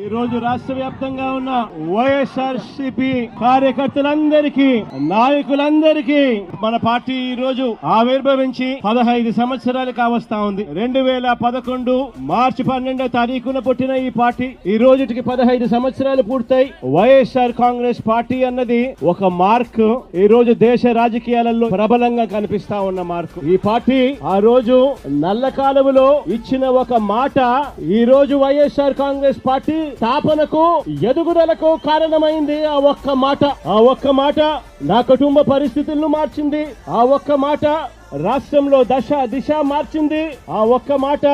ఈ రోజు రాష్ట్ర వ్యాప్తంగా ఉన్న వైఎస్ఆర్సీపీ కార్యకర్తలందరికీ, నాయకులందరికీ మన పార్టీ ఈ రోజు ఆవిర్భవించి 15 సంవత్సరాలు కావస్తా ఉంది. 2011 మార్చి 12వ తారీఖున పుట్టిన ఈ పార్టీ ఈ రోజుకి 15 సంవత్సరాలు పూర్తయి వైఎస్ఆర్ కాంగ్రెస్ పార్టీ అన్నది ఒక మార్క్. ఈ రోజు దేశ రాజకీయాలలో ప్రబలంగా కనిపిస్తా ఉన్న మార్క్. ఈ పార్టీ ఆ రోజు నల్ల కాలువలో ఇచ్చిన ఒక మాట ఈ రోజు వైఎస్ఆర్ కాంగ్రెస్ పార్టీ స్థాపనకు, ఎదుగుదలకు కారణమైంది. ఆ ఒక్క మాట నా కుటుంబ పరిస్థితులను మార్చింది. ఆ ఒక్క మాట రాష్ట్రంలో దిశ మార్చింది. ఆ ఒక్క మాట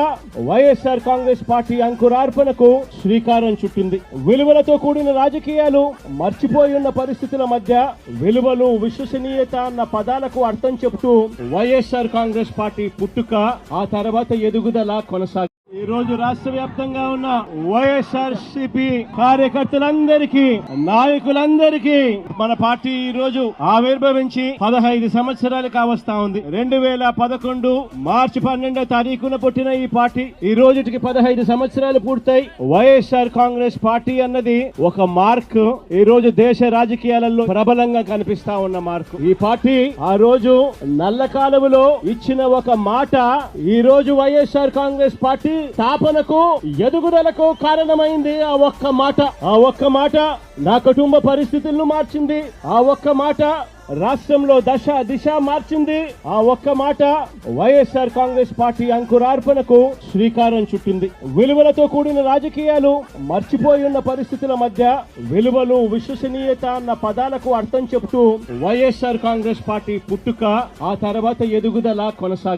వైఎస్ఆర్ కాంగ్రెస్ పార్టీ అంకురార్పణకు శ్రీకారం చుట్టింది. విలువలతో కూడిన రాజకీయాలు మర్చిపోయి ఉన్న పరిస్థితుల మధ్య విలువలు, విశ్వసనీయత అన్న పదాలకు అర్థం చెబుతూ వైఎస్ఆర్ కాంగ్రెస్ పార్టీ పుట్టుక, ఆ తర్వాత ఎదుగుదల కొనసాగింది. ఈ రోజు రాష్ట్ర వ్యాప్తంగా ఉన్న వైఎస్ఆర్సీపీ కార్యకర్తలందరికీ, నాయకులందరికీ మన పార్టీ ఈ రోజు ఆవిర్భవించి 15 సంవత్సరాలు కావస్తా ఉంది. 2011 మార్చి 12వ తారీఖున పుట్టిన ఈ పార్టీ ఈ రోజుకి 15 సంవత్సరాలు పూర్తయి వైఎస్ఆర్ కాంగ్రెస్ పార్టీ అన్నది ఒక మార్క్. ఈ రోజు దేశ రాజకీయాలలో ప్రబలంగా కనిపిస్తా ఉన్న మార్క్. ఈ పార్టీ ఆ రోజు నల్ల కాలువలో ఇచ్చిన ఒక మాట ఈ రోజు వైఎస్ఆర్ కాంగ్రెస్ పార్టీ స్థాపనకు, ఎదుగుదలకు కారణమైంది. ఆ ఒక్క మాట నా కుటుంబ పరిస్థితులను మార్చింది. ఆ ఒక్క మాట రాష్ట్రంలో దిశ మార్చింది. ఆ ఒక్క మాట వైఎస్ఆర్ కాంగ్రెస్ పార్టీ అంకురార్పణకు శ్రీకారం చుట్టింది. విలువలతో కూడిన రాజకీయాలు మర్చిపోయి ఉన్న పరిస్థితుల మధ్య విలువలు, విశ్వసనీయత అన్న పదాలకు అర్థం చెబుతూ వైఎస్ఆర్ కాంగ్రెస్ పార్టీ పుట్టుక, ఆ తర్వాత ఎదుగుదల కొనసాగింది.